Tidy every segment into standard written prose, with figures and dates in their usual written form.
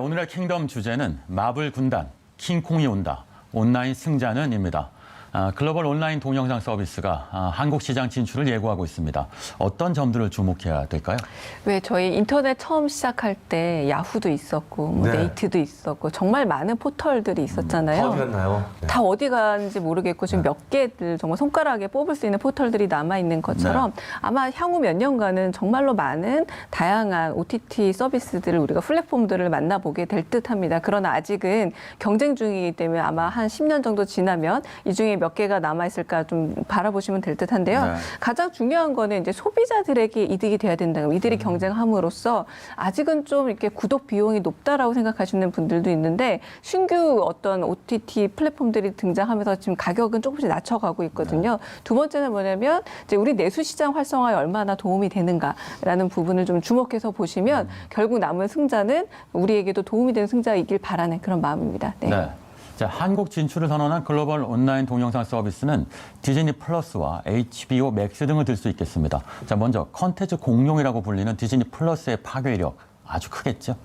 오늘의 킹덤 주제는 마블 군단, 킹콩이 온다, 온라인 승자는입니다. 글로벌 온라인 동영상 서비스가 한국 시장 진출을 예고하고 있습니다. 어떤 점들을 주목해야 될까요? 왜 저희 인터넷 처음 시작할 때 야후도 있었고 뭐 네. 네이트도 있었고 정말 많은 포털들이 있었잖아요. 다 어디 갔나요? 네. 다 어디 가는지 모르겠고 지금 몇 개들 정말 손가락에 뽑을 수 있는 포털들이 남아 있는 것처럼 아마 향후 몇 년간은 정말로 많은 다양한 OTT 서비스들을 우리가 플랫폼들을 만나보게 될 듯합니다. 그러나 아직은 경쟁 중이기 때문에 아마 한 10년 정도 지나면 이 중에 몇 개가 남아 있을까 좀 바라보시면 될 듯한데요. 네. 가장 중요한 거는 이제 소비자들에게 이득이 돼야 된다. 이들이 경쟁함으로써 아직은 좀 이렇게 구독 비용이 높다라고 생각하시는 분들도 있는데 신규 어떤 OTT 플랫폼들이 등장하면서 지금 가격은 조금씩 낮춰가고 있거든요. 두 번째는 뭐냐면 이제 우리 내수 시장 활성화에 얼마나 도움이 되는가라는 부분을 좀 주목해서 보시면 결국 남은 승자는 우리에게도 도움이 되는 승자이길 바라는 그런 마음입니다. 네. 네. 자, 한국 진출을 선언한 글로벌 온라인 동영상 서비스는 디즈니 플러스와 HBO 맥스 등을 들 수 있겠습니다. 자, 먼저 컨텐츠 공룡이라고 불리는 디즈니 플러스의 파괴력 아주 크겠죠?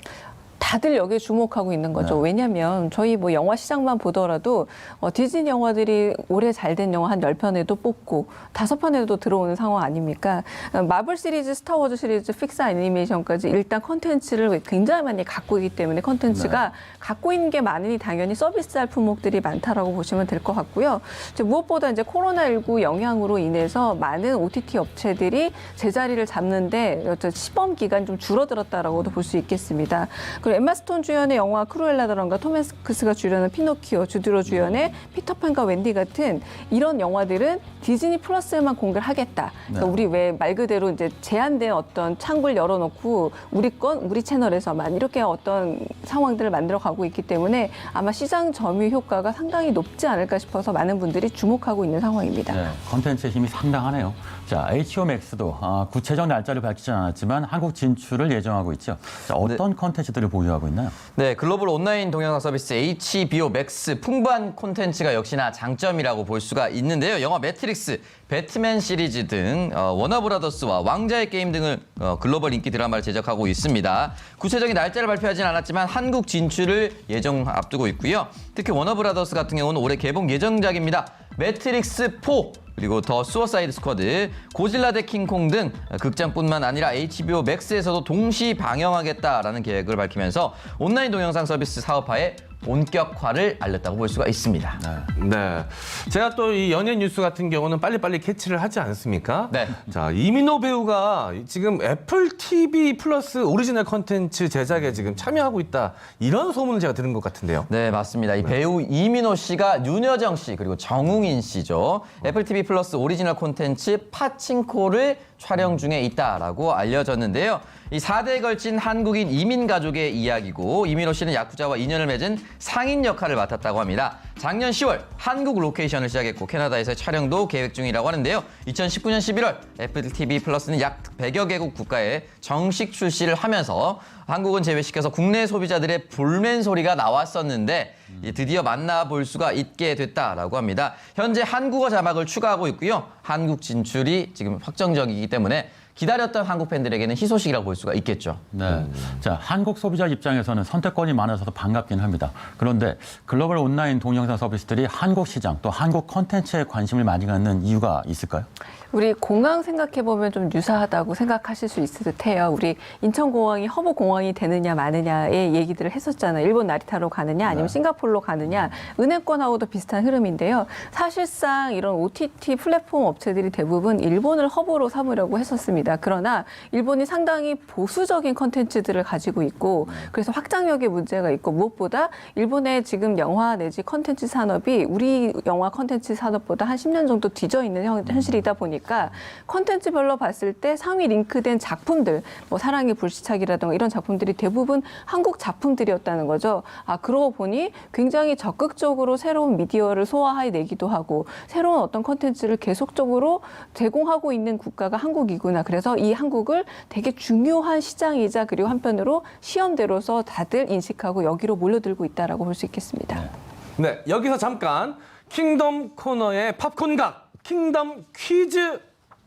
다들 여기에 주목하고 있는 거죠. 네. 왜냐하면 저희 뭐 영화 시장만 보더라도 디즈니 영화들이 올해 잘 된 영화 한 10편에도 뽑고 5편에도 들어오는 상황 아닙니까? 마블 시리즈, 스타워즈 시리즈, 픽스 애니메이션까지 일단 컨텐츠를 굉장히 많이 갖고 있기 때문에 컨텐츠가 갖고 있는 게 많으니 당연히 서비스할 품목들이 많다라고 보시면 될 것 같고요. 이제 무엇보다 이제 코로나19 영향으로 인해서 많은 OTT 업체들이 제자리를 잡는데 시범 기간이 좀 줄어들었다라고도 볼 수 있겠습니다. 그리고 엠마 스톤 주연의 영화 크루엘라라던가 톰 행스가 주연한 피노키오, 주드로 주연의 피터팬과 웬디 같은 이런 영화들은 디즈니 플러스에만 공개를 하겠다. 그러니까 우리 왜 말 그대로 이제 제한된 어떤 창구를 열어놓고 우리 건 우리 채널에서만 이렇게 어떤 상황들을 만들어가고 있기 때문에 아마 시장 점유 효과가 상당히 높지 않을까 싶어서 많은 분들이 주목하고 있는 상황입니다. 네, 컨텐츠의 힘이 상당하네요. 자, HBO 맥스도 구체적 날짜를 밝히진 않았지만 한국 진출을 예정하고 있죠. 자, 어떤 컨텐츠들을 보유하고 있나요? 네, 글로벌 온라인 동영상 서비스 HBO 맥스 풍부한 콘텐츠가 역시나 장점이라고 볼 수가 있는데요. 영화 매트릭스, 배트맨 시리즈 등 워너브라더스와 왕자의 게임 등을 글로벌 인기 드라마를 제작하고 있습니다. 구체적인 날짜를 발표하진 않았지만 한국 진출을 예정 앞두고 있고요. 특히 워너브라더스 같은 경우는 올해 개봉 예정작입니다. 매트릭스 4 그리고 더 수어사이드 스쿼드, 고질라 대 킹콩 등 극장뿐만 아니라 HBO 맥스에서도 동시 방영하겠다라는 계획을 밝히면서 온라인 동영상 서비스 사업화에 본격화를 알렸다고 볼 수가 있습니다. 네. 제가 또 이 연예 뉴스 같은 경우는 빨리빨리 캐치를 하지 않습니까? 네. 자, 이민호 배우가 지금 애플 TV 플러스 오리지널 컨텐츠 제작에 지금 참여하고 있다. 이런 소문을 제가 들은 것 같은데요. 네, 맞습니다. 이 배우 이민호 씨가 윤여정 씨 그리고 정웅인 씨죠. 애플 TV 플러스 오리지널 콘텐츠 파친코를 촬영 중에 있다라고 알려졌는데요. 이 4대에 걸친 한국인 이민 가족의 이야기고 이민호 씨는 야쿠자와 인연을 맺은 상인 역할을 맡았다고 합니다. 작년 10월 한국 로케이션을 시작했고 캐나다에서의 촬영도 계획 중이라고 하는데요. 2019년 11월 애플 TV 플러스는 약 100여 개국 국가에 정식 출시를 하면서 한국은 제외시켜서 국내 소비자들의 볼멘 소리가 나왔었는데 드디어 만나볼 수가 있게 됐다라고 합니다. 현재 한국어 자막을 추가하고 있고요. 한국 진출이 지금 확정적이기 때문에 기다렸던 한국 팬들에게는 희소식이라고 볼 수가 있겠죠. 네. 자, 한국 소비자 입장에서는 선택권이 많아서 반갑긴 합니다. 그런데 글로벌 온라인 동영상 서비스들이 한국 시장 또 한국 콘텐츠에 관심을 많이 갖는 이유가 있을까요? 우리 공항 생각해보면 좀 유사하다고 생각하실 수 있을 듯해요. 우리 인천공항이 허브공항이 되느냐 마느냐의 얘기들을 했었잖아요. 일본 나리타로 가느냐 아니면 싱가포르로 가느냐 은행권하고도 비슷한 흐름인데요. 사실상 이런 OTT 플랫폼 업체들이 대부분 일본을 허브로 삼으려고 했었습니다. 그러나 일본이 상당히 보수적인 컨텐츠들을 가지고 있고 그래서 확장력에 문제가 있고 무엇보다 일본의 지금 영화 내지 컨텐츠 산업이 우리 영화 컨텐츠 산업보다 한 10년 정도 뒤져 있는 현실이다 보니까 콘텐츠별로 봤을 때 상위 링크된 작품들, 뭐 사랑의 불시착이라든가 이런 작품들이 대부분 한국 작품들이었다는 거죠. 그러고 보니 굉장히 적극적으로 새로운 미디어를 소화해내기도 하고 새로운 어떤 콘텐츠를 계속적으로 제공하고 있는 국가가 한국이구나. 그래서 이 한국을 되게 중요한 시장이자 그리고 한편으로 시험대로서 다들 인식하고 여기로 몰려들고 있다라고 볼 수 있겠습니다. 네, 여기서 잠깐 킹덤 코너의 팝콘각 킹덤 퀴즈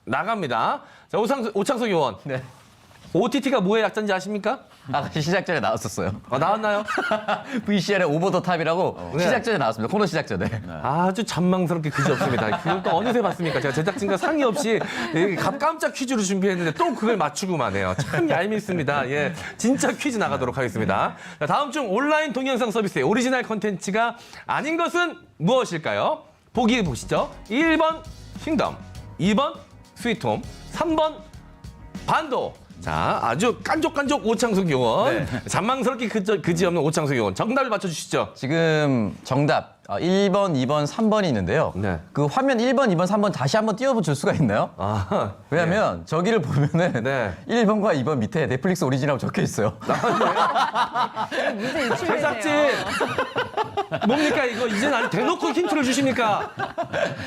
나갑니다. 자, 오창석 의원. 네. OTT가 뭐의 약자인지 아십니까? 아까 시작 전에 나왔었어요. 나왔나요? VCR의 오버 더 탑이라고 네. 시작 전에 나왔습니다. 코너 시작 전에. 아주 잔망스럽게 그지없습니다. 그걸 또 어느새 봤습니까? 제가 제작진과 상의 없이 깜짝 퀴즈로 준비했는데 또 그걸 맞추고만 해요. 참 얄밉습니다. 예, 진짜 퀴즈 나가도록 하겠습니다. 자, 다음 중 온라인 동영상 서비스의 오리지널 컨텐츠가 아닌 것은 무엇일까요? 보기 보시죠. 1번 킹덤, 2번 스위트홈, 3번 반도. 자, 아주 깐족깐족 오창석 요원. 잔망스럽게 그지없는 오창석 요원. 정답을 맞춰주시죠. 지금 정답 1번, 2번, 3번이 있는데요. 네. 그 화면 1번, 2번, 3번 다시 한번 띄워줄 수가 있나요? 아, 왜냐면 저기를 보면은 네. 1번과 2번 밑에 넷플릭스 오리지널 적혀 있어요. 문제 유출되네요. 제작진 뭡니까 이거 이제 아니 대놓고 힌트를 주십니까?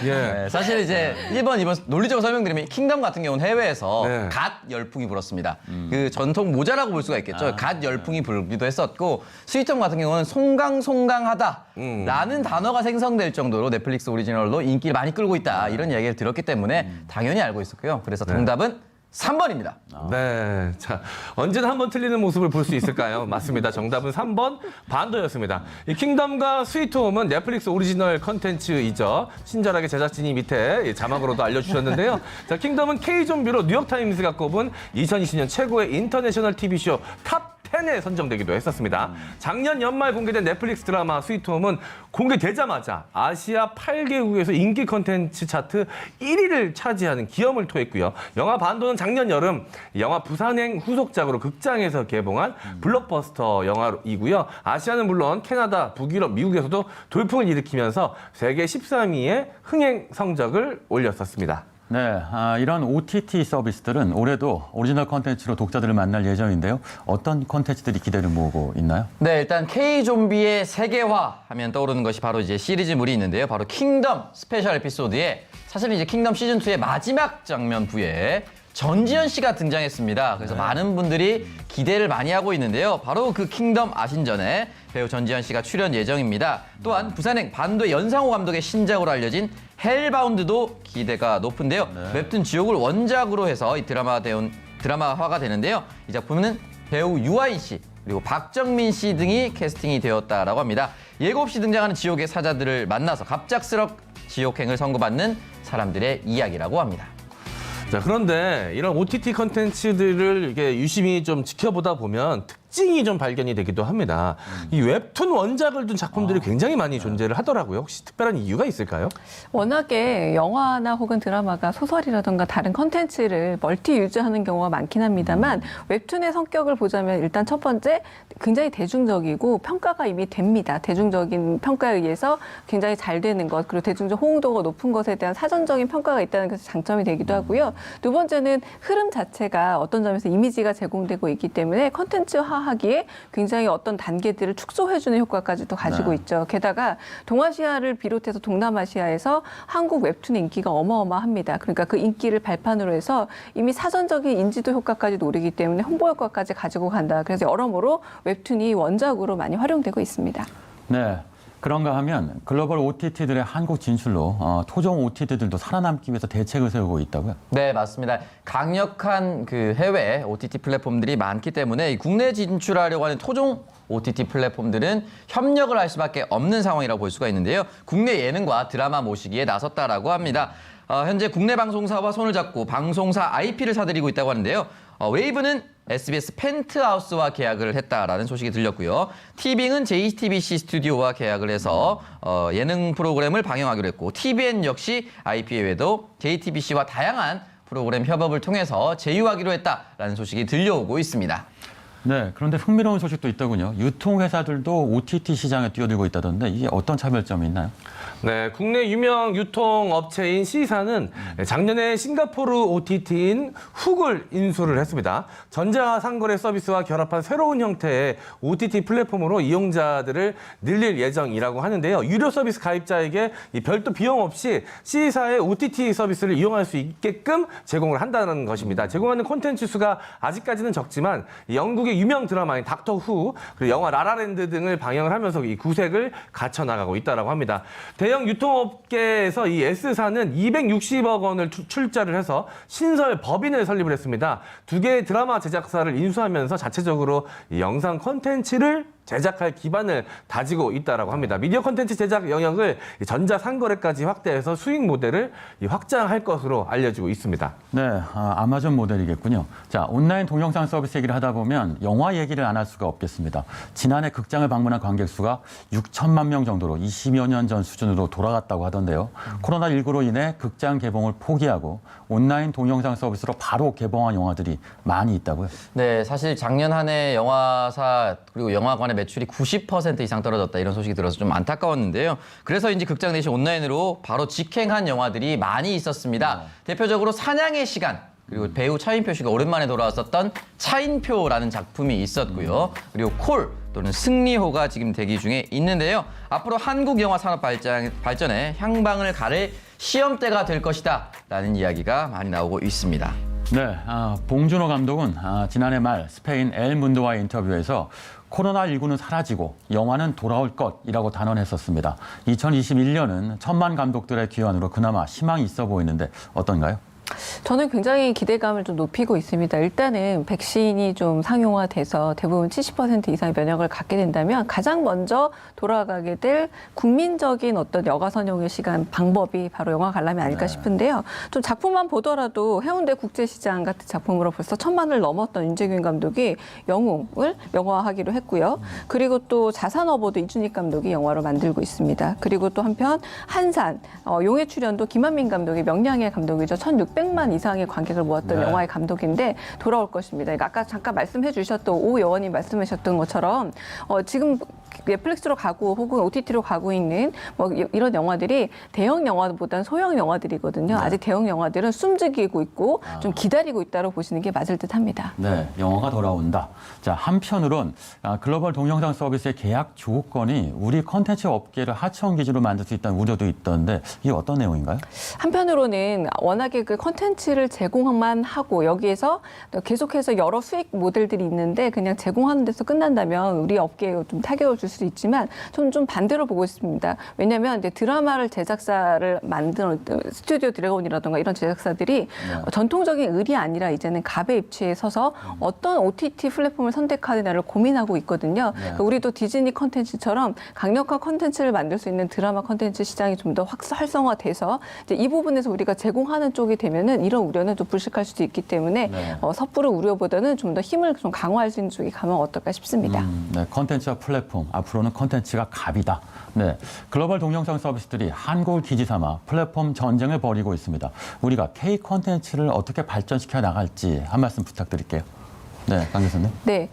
예. 네, 사실 이제 1번, 2번 논리적으로 설명드리면 킹덤 같은 경우는 해외에서 네. 갓 열풍이 불었습니다. 그 전통 모자라고 볼 수가 있겠죠. 갓 열풍이 불기도 했었고 스위트홈 같은 경우는 송강송강하다라는 단어가 생성될 정도로 넷플릭스 오리지널로 인기를 많이 끌고 있다 이런 얘기를 들었기 때문에 당연히 알고 있었고요. 그래서 정답은 3번입니다. 네. 자, 언제나 한번 틀리는 모습을 볼 수 있을까요? 맞습니다. 정답은 3번 반도였습니다. 이 킹덤과 스위트홈은 넷플릭스 오리지널 컨텐츠이죠. 친절하게 제작진이 밑에 자막으로도 알려주셨는데요. 자, 킹덤은 K좀비로 뉴욕타임스가 꼽은 2020년 최고의 인터내셔널 TV쇼 탑 10에 선정되기도 했었습니다. 작년 연말 공개된 넷플릭스 드라마 스위트홈은 공개되자마자 아시아 8개국에서 인기 컨텐츠 차트 1위를 차지하는 기염을 토했고요. 영화 반도는 작년 여름 영화 부산행 후속작으로 극장에서 개봉한 블록버스터 영화이고요. 아시아는 물론 캐나다, 북유럽, 미국에서도 돌풍을 일으키면서 세계 13위의 흥행 성적을 올렸었습니다. 네, 이런 OTT 서비스들은 올해도 오리지널 콘텐츠로 독자들을 만날 예정인데요. 어떤 콘텐츠들이 기대를 모으고 있나요? 네, 일단 K-좀비의 세계화 하면 떠오르는 것이 바로 이제 시리즈물이 있는데요. 바로 킹덤 스페셜 에피소드에 사실은 이제 킹덤 시즌2의 마지막 장면부에 전지현 씨가 등장했습니다. 그래서 많은 분들이 기대를 많이 하고 있는데요. 바로 그 킹덤 아신전에 배우 전지현 씨가 출연 예정입니다. 또한 부산행 반도의 연상호 감독의 신작으로 알려진 헬바운드도 기대가 높은데요. 웹툰 지옥을 원작으로 해서 이 드라마화가 되는데요. 이 작품은 배우 유아인 씨 그리고 박정민 씨 등이 캐스팅이 되었다라고 합니다. 예고 없이 등장하는 지옥의 사자들을 만나서 갑작스럽 지옥행을 선고받는 사람들의 이야기라고 합니다. 자, 그런데 이런 OTT 컨텐츠들을 이렇게 유심히 좀 지켜보다 보면 특징이 좀 발견이 되기도 합니다. 이 웹툰 원작을 둔 작품들이 굉장히 많이 존재를 하더라고요. 혹시 특별한 이유가 있을까요? 워낙에 영화나 혹은 드라마가 소설이라던가 다른 컨텐츠를 멀티 유즈하는 경우가 많긴 합니다만 웹툰의 성격을 보자면 일단 첫 번째 굉장히 대중적이고 평가가 이미 됩니다. 대중적인 평가에 의해서 굉장히 잘 되는 것 그리고 대중적 호응도가 높은 것에 대한 사전적인 평가가 있다는 것이 장점이 되기도 하고요. 두 번째는 흐름 자체가 어떤 점에서 이미지가 제공되고 있기 때문에 컨텐츠화하기에 굉장히 어떤 단계들을 축소해주는 효과까지도 가지고 있죠. 게다가 동아시아를 비롯해서 동남아시아에서 한국 웹툰의 인기가 어마어마합니다. 그러니까 그 인기를 발판으로 해서 이미 사전적인 인지도 효과까지 노리기 때문에 홍보 효과까지 가지고 간다. 그래서 여러모로 웹툰이 원작으로 많이 활용되고 있습니다. 네. 그런가 하면 글로벌 OTT들의 한국 진출로 토종 OTT들도 살아남기 위해서 대책을 세우고 있다고요? 네, 맞습니다. 강력한 그 해외 OTT 플랫폼들이 많기 때문에 이 국내 진출하려고 하는 토종 OTT 플랫폼들은 협력을 할 수밖에 없는 상황이라고 볼 수가 있는데요. 국내 예능과 드라마 모시기에 나섰다라고 합니다. 현재 국내 방송사와 손을 잡고 방송사 IP를 사들이고 있다고 하는데요. 웨이브는 SBS 펜트하우스와 계약을 했다라는 소식이 들렸고요. 티빙은 JTBC 스튜디오와 계약을 해서 예능 프로그램을 방영하기로 했고 TVN 역시 IP 외에도 JTBC와 다양한 프로그램 협업을 통해서 제휴하기로 했다라는 소식이 들려오고 있습니다. 네, 그런데 흥미로운 소식도 있더군요. 유통회사들도 OTT 시장에 뛰어들고 있다던데 이게 어떤 차별점이 있나요? 네, 국내 유명 유통업체인 C사는 작년에 싱가포르 OTT인 훅을 인수를 했습니다. 전자상거래 서비스와 결합한 새로운 형태의 OTT 플랫폼으로 이용자들을 늘릴 예정이라고 하는데요. 유료 서비스 가입자에게 이 별도 비용 없이 C사의 OTT 서비스를 이용할 수 있게끔 제공을 한다는 것입니다. 제공하는 콘텐츠 수가 아직까지는 적지만 영국의 유명 드라마인 닥터 후, 그리고 영화 라라랜드 등을 방영을 하면서 이 구색을 갖춰나가고 있다고 합니다. 대형 유통업계에서 이 S사는 260억 원을 출자를 해서 신설 법인을 설립을 했습니다. 두 개의 드라마 제작사를 인수하면서 자체적으로 이 영상 콘텐츠를 제작할 기반을 다지고 있다라고 합니다. 미디어 콘텐츠 제작 영역을 전자상거래까지 확대해서 수익 모델을 확장할 것으로 알려지고 있습니다. 네, 아마존 모델이겠군요. 자, 온라인 동영상 서비스 얘기를 하다 보면 영화 얘기를 안 할 수가 없겠습니다. 지난해 극장을 방문한 관객 수가 6천만 명 정도로 20여 년 전 수준으로 돌아갔다고 하던데요. 코로나19로 인해 극장 개봉을 포기하고 온라인 동영상 서비스로 바로 개봉한 영화들이 많이 있다고요. 네, 사실 작년 한 해 영화사 그리고 영화관의 매출이 90% 이상 떨어졌다 이런 소식이 들어서 좀 안타까웠는데요. 그래서인지 극장 대신 온라인으로 바로 직행한 영화들이 많이 있었습니다. 대표적으로 사냥의 시간. 그리고 배우 차인표 씨가 오랜만에 돌아왔었던 차인표라는 작품이 있었고요. 그리고 콜 또는 승리호가 지금 대기 중에 있는데요. 앞으로 한국 영화 산업 발전에 향방을 가를 시험대가 될 것이다 라는 이야기가 많이 나오고 있습니다. 네, 봉준호 감독은 지난해 말 스페인 엘 문도와의 인터뷰에서 코로나19는 사라지고 영화는 돌아올 것이라고 단언했었습니다. 2021년은 천만 감독들의 귀환으로 그나마 희망이 있어 보이는데 어떤가요? 저는 굉장히 기대감을 좀 높이고 있습니다. 일단은 백신이 좀 상용화돼서 대부분 70% 이상의 면역을 갖게 된다면 가장 먼저 돌아가게 될 국민적인 어떤 여가 선용의 시간 방법이 바로 영화 관람이 아닐까 싶은데요. 좀 작품만 보더라도 해운대 국제시장 같은 작품으로 벌써 1,000만을 넘었던 윤재균 감독이 영웅을 영화화하기로 했고요. 그리고 또 자산어보도 이준익 감독이 영화로 만들고 있습니다. 그리고 또 한편 한산, 용의 출연도 김한민 감독이 명량의 감독이죠. 1,600만 이상의 관객을 모았던 영화의 감독인데 돌아올 것입니다. 아까 잠깐 말씀해 주셨던 오 여원이 말씀해 주셨던 것처럼 지금 넷플릭스로 가고 혹은 OTT로 가고 있는 뭐 이런 영화들이 대형 영화보다는 소형 영화들이거든요. 아직 대형 영화들은 숨죽이고 있고 좀 기다리고 있다고 보시는 게 맞을 듯합니다. 네, 영화가 돌아온다. 자, 한편으론 글로벌 동영상 서비스의 계약 조건이 우리 컨텐츠 업계를 하청 기준으로 만들 수 있다는 우려도 있던데 이게 어떤 내용인가요? 한편으로는 워낙에 그 컨텐츠를 제공만 하고 여기에서 계속해서 여러 수익 모델들이 있는데 그냥 제공하는 데서 끝난다면 우리 업계에 좀 타격을 줄 수도 있지만 좀 반대로 보고 있습니다. 왜냐하면 이제 드라마를 제작사를 만드는 스튜디오 드래곤이라든가 이런 제작사들이 전통적인 을이 아니라 이제는 갑의 입지에 서서 어떤 OTT 플랫폼을 선택하느냐를 고민하고 있거든요. 그러니까 우리도 디즈니 컨텐츠처럼 강력한 컨텐츠를 만들 수 있는 드라마 컨텐츠 시장이 좀 더 활성화돼서 이제 이 부분에서 우리가 제공하는 쪽이 되면은 이런 우려는 좀 불식할 수도 있기 때문에 섣부른 우려보다는 좀 더 힘을 좀 강화할 수 있는 쪽이 가면 어떨까 싶습니다. 네, 컨텐츠와 플랫폼, 앞으로는 컨텐츠가 갑이다. 네, 글로벌 동영상 서비스들이 한국을 기지 삼아 플랫폼 전쟁을 벌이고 있습니다. 우리가 K 컨텐츠를 어떻게 발전시켜 나갈지 한 말씀 부탁드릴게요. 네, 강 교수님. 네.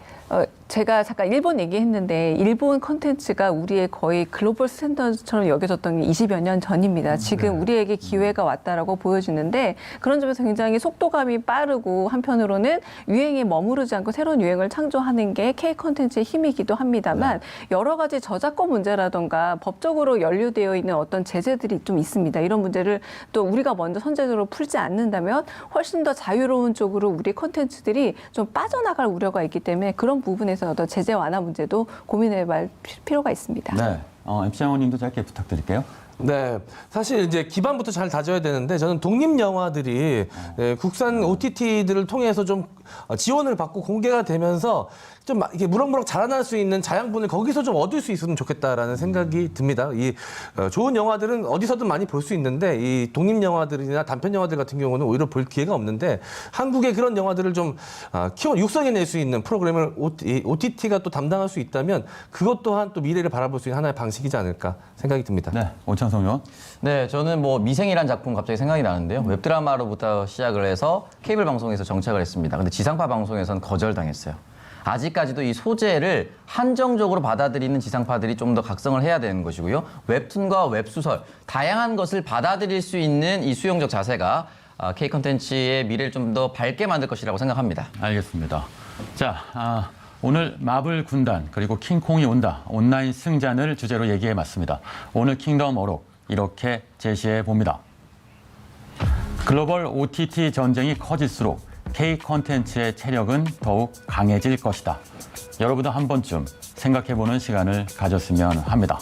제가 잠깐 일본 얘기했는데 일본 컨텐츠가 우리의 거의 글로벌 스탠더드처럼 여겨졌던 게 20여 년 전입니다. 지금 우리에게 기회가 왔다라고 보여지는데 그런 점에서 굉장히 속도감이 빠르고 한편으로는 유행에 머무르지 않고 새로운 유행을 창조하는 게 K 컨텐츠의 힘이기도 합니다만 여러 가지 저작권 문제라든가 법적으로 연루되어 있는 어떤 제재들이 좀 있습니다. 이런 문제를 또 우리가 먼저 선제적으로 풀지 않는다면 훨씬 더 자유로운 쪽으로 우리 컨텐츠들이 좀 빠져나갈 우려가 있기 때문에 그런 부분에서 어떤 제재 완화 문제도 고민해볼 필요가 있습니다. 네, MC 장원님도 짧게 부탁드릴게요. 네, 사실 이제 기반부터 잘 다져야 되는데 저는 독립 영화들이 국산 OTT들을 통해서 좀 지원을 받고 공개가 되면서 좀 이렇게 무럭무럭 자라날 수 있는 자양분을 거기서 좀 얻을 수 있으면 좋겠다라는 생각이 듭니다. 이 좋은 영화들은 어디서든 많이 볼 수 있는데 이 독립 영화들이나 단편 영화들 같은 경우는 오히려 볼 기회가 없는데 한국의 그런 영화들을 좀 육성해낼 수 있는 프로그램을 OTT가 또 담당할 수 있다면 그것 또한 또 미래를 바라볼 수 있는 하나의 방식이지 않을까 생각이 듭니다. 네, 오창성 의원. 네, 저는 뭐 미생이란 작품 갑자기 생각이 나는데요. 웹드라마로부터 시작을 해서 케이블 방송에서 정착을 했습니다. 근데 지상파 방송에서는 거절당했어요. 아직까지도 이 소재를 한정적으로 받아들이는 지상파들이 좀 더 각성을 해야 되는 것이고요. 웹툰과 웹소설, 다양한 것을 받아들일 수 있는 이 수용적 자세가 K 컨텐츠의 미래를 좀 더 밝게 만들 것이라고 생각합니다. 알겠습니다. 자, 오늘 마블 군단 그리고 킹콩이 온다 온라인 승잔을 주제로 얘기해봤습니다. 오늘 킹덤 어록 이렇게 제시해 봅니다. 글로벌 OTT 전쟁이 커질수록 K 컨텐츠의 체력은 더욱 강해질 것이다. 여러분도 한 번쯤 생각해보는 시간을 가졌으면 합니다.